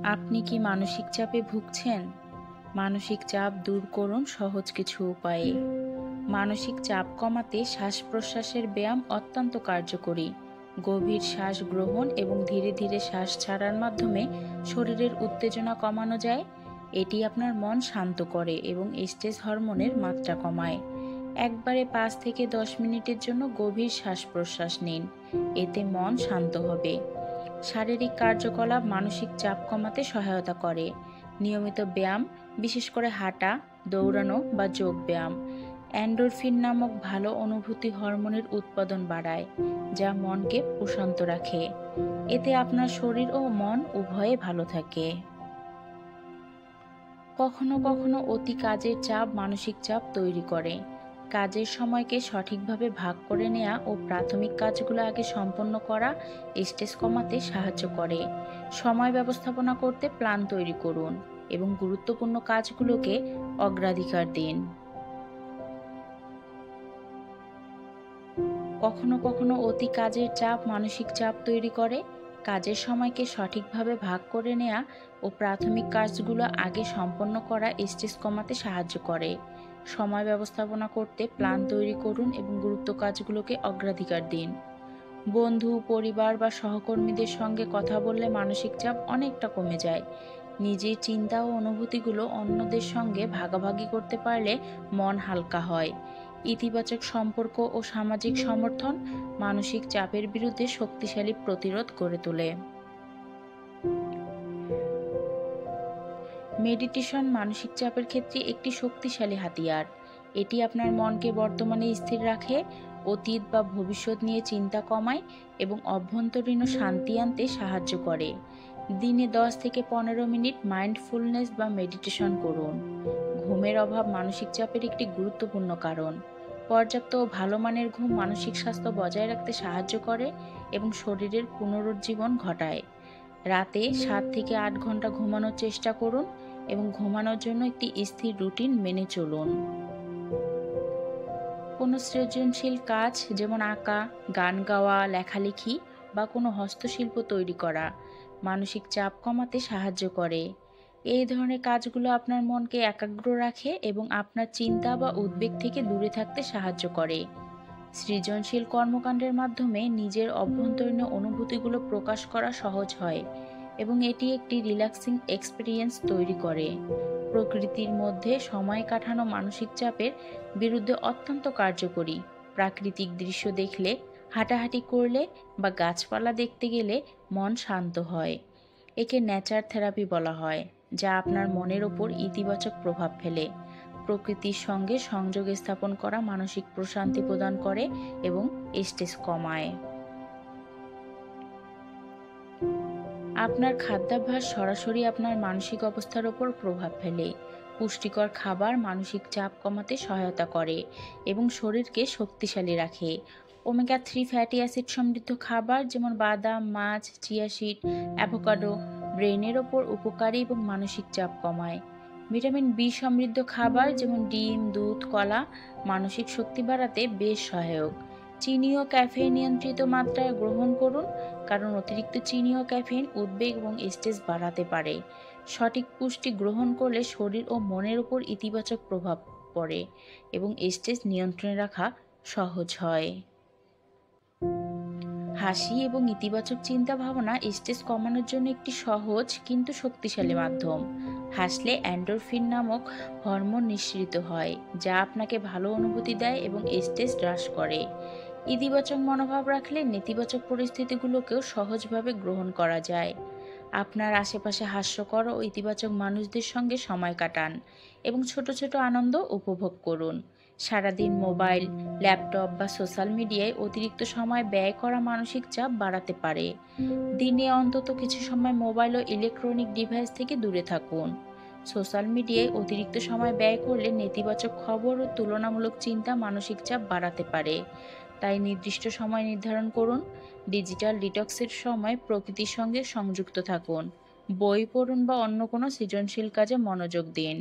আপনি কি মানসিক চাপে ভুগছেন? মানসিক চাপ দূর করুন সহজ কিছু উপায়ে। মানসিক চাপ কমাতে শ্বাস-প্রশ্বাসের ব্যায়াম অত্যন্ত কার্যকরী। গভীর শ্বাস গ্রহণ এবং ধীরে ধীরে শ্বাস ছাড়ার মাধ্যমে শরীরের উত্তেজনা কমানো যায়। এটি আপনার মন শান্ত করে এবং স্ট্রেস হরমোনের মাত্রা কমায়। একবারে ৫ থেকে ১০ মিনিটের জন্য গভীর শ্বাস-প্রশ্বাস নিন। এতে মন শান্ত হবে। শারীরিক কার্যকলাপ মানসিক চাপ কমাতে সহায়তা করে। নিয়মিত ব্যায়াম, বিশেষ করে হাঁটা, দৌড়ানো বা যোগ ব্যায়াম, এন্ডোরফিন নামক ভালো অনুভূতি হরমোনের উৎপাদন বাড়ায়, যা মনকে প্রশান্ত রাখে। এতে আপনার শরীর ও মন উভয়ে ভালো থাকে। কখনো কখনো অতি কাজের চাপ মানসিক চাপ তৈরি করে। কাজের সময়কে সঠিকভাবে ভাগ করে নেওয়া ও প্রাথমিক কাজগুলো আগে সম্পন্ন করা স্ট্রেস কমাতে সাহায্য করে। সময় ব্যবস্থাপনা করতে প্ল্যান তৈরি করুন এবং গুরুত্বপূর্ণ কাজগুলোকে অগ্রাধিকার দিন। কখনো কখনো অতি কাজের চাপ মানসিক চাপ তৈরি করে। কাজের সময়কে সঠিকভাবে ভাগ করে নেওয়া ও প্রাথমিক কাজগুলো আগে সম্পন্ন করা স্ট্রেস কমাতে সাহায্য করে। সময় ব্যবস্থাপনা করতে প্ল্যান তৈরি করুন এবং গুরুত্ব কাজগুলোকে অগ্রাধিকার দিন। বন্ধু, পরিবার বা সহকর্মীদের সঙ্গে কথা বললে মানসিক চাপ অনেকটা কমে যায়। নিজের চিন্তা ও অনুভূতিগুলো অন্যদের সঙ্গে ভাগাভাগি করতে পারলে মন হালকা হয়। ইতিবাচক সম্পর্ক ও সামাজিক সমর্থন মানসিক চাপের বিরুদ্ধে শক্তিশালী প্রতিরোধ গড়ে তোলে। মেডিটেশন মানসিক চাপের ক্ষেত্রে একটি শক্তিশালী হাতিয়ার। এটি আপনার মনকে বর্তমানে স্থির রাখে, অতীত বা ভবিষ্যৎ নিয়ে চিন্তা কমায় এবং অভ্যন্তরীণ শান্তি আনতে সাহায্য করে। দিনে ১০ থেকে ১৫ মিনিট মাইন্ডফুলনেস বা মেডিটেশন করুন। ঘুমের অভাব মানসিক চাপের একটি গুরুত্বপূর্ণ কারণ। পর্যাপ্ত ও ভালো মানের ঘুম মানসিক স্বাস্থ্য বজায় রাখতে সাহায্য করে এবং শরীরের পুনরুজ্জীবন ঘটায়। রাতে ৭ থেকে ৮ ঘন্টা ঘুমানোর চেষ্টা করুন এবং ঘুমানোর জন্য একটি স্থির রুটিন মেনে চলুন। কোনো সৃজনশীল কাজ যেমন আঁকা, গান গাওয়া, লেখালেখি বা কোনো হস্তশিল্প তৈরি করা মানসিক চাপ কমাতে সাহায্য করে। এই ধরনের কাজগুলো আপনার মনকে একাগ্র রাখে এবং আপনার চিন্তা বা উদ্বেগ থেকে দূরে থাকতে সাহায্য করে। সৃজনশীল কর্মকাণ্ডের মাধ্যমে নিজের অভ্যন্তরীণ অনুভূতিগুলো প্রকাশ করা সহজ হয় এবং এটি একটি রিল্যাক্সিং এক্সপেরিয়েন্স তৈরি করে। প্রকৃতির মধ্যে সময় কাটানো মানসিক চাপের বিরুদ্ধে অত্যন্ত কার্যকরী। প্রাকৃতিক দৃশ্য দেখলে, হাঁটাহাঁটি করলে বা গাছপালা দেখতে গেলে মন শান্ত হয়। একে নেচার থেরাপি বলা হয়, যা আপনার মনের ওপর ইতিবাচক প্রভাব ফেলে। প্রকৃতির সঙ্গে সংযোগ স্থাপন করা মানসিক প্রশান্তি প্রদান করে এবং স্ট্রেস কমায়। আপনার খাদ্যাভ্যাস সরাসরি আপনার মানসিক অবস্থার উপর প্রভাব ফেলে। পুষ্টিকর খাবার মানসিক চাপ কমাতে সহায়তা করে এবং শরীরকে শক্তিশালী রাখে। ওমেগা 3 ফ্যাটি অ্যাসিড সমৃদ্ধ খাবার যেমন বাদাম, মাছ, চিয়া সিড, অ্যাভোকাডো ব্রেনের ওপর উপকারী এবং মানসিক চাপ কমায়। ভিটামিন বি সমৃদ্ধ খাবার যেমন ডিম, দুধ, কলা মানসিক শক্তি বাড়াতে বেশ সহায়ক। চিনি ও ক্যাফেইন নিয়ন্ত্রিত মাত্রায় গ্রহণ করুন, কারণ অতিরিক্ত চিনি ও ক্যাফেইন উদ্বেগ এবং স্ট্রেস বাড়াতে পারে। সঠিক পুষ্টি গ্রহণ করলে শরীর ও মনের উপর ইতিবাচক প্রভাব পড়ে এবং স্ট্রেস নিয়ন্ত্রণে রাখা সহজ হয়। হাসি এবং ইতিবাচক চিন্তা ভাবনা স্ট্রেস কমানোর জন্য একটি সহজ কিন্তু শক্তিশালী মাধ্যম। হাসলে এন্ডোরফিন নামক হরমোন নিঃসৃত হয়, যা আপনাকে ভালো অনুভূতি দেয় এবং স্ট্রেস হ্রাস করে। ইতিবাচক মনোভাব রাখলে নেতিবাচক পরিস্থিতিগুলোকেও সহজভাবে গ্রহণ করা যায়। আপনার আশেপাশে হাস্যকর ও ইতিবাচক মানুষদের সঙ্গে সময় কাটান এবং ছোট ছোট আনন্দ উপভোগ করুন। সারাদিন মোবাইল, ল্যাপটপ বা সোশ্যাল মিডিয়ায় অতিরিক্ত সময় ব্যয় করা মানসিক চাপ বাড়াতে পারে। দিনে অন্তত কিছু সময় মোবাইল ও ইলেকট্রনিক ডিভাইস থেকে দূরে থাকুন। সোশ্যাল মিডিয়ায় অতিরিক্ত সময় ব্যয় করলে নেতিবাচক খবর ও তুলনামূলক চিন্তা মানসিক চাপ বাড়াতে পারে। তাই নির্দিষ্ট সময় নির্ধারণ করুন। ডিজিটাল ডিটক্সের সময় প্রকৃতির সঙ্গে সংযুক্ত থাকুন। বই পড়ুন বা অন্য কোনো সৃজনশীল কাজে মনোযোগ দিন।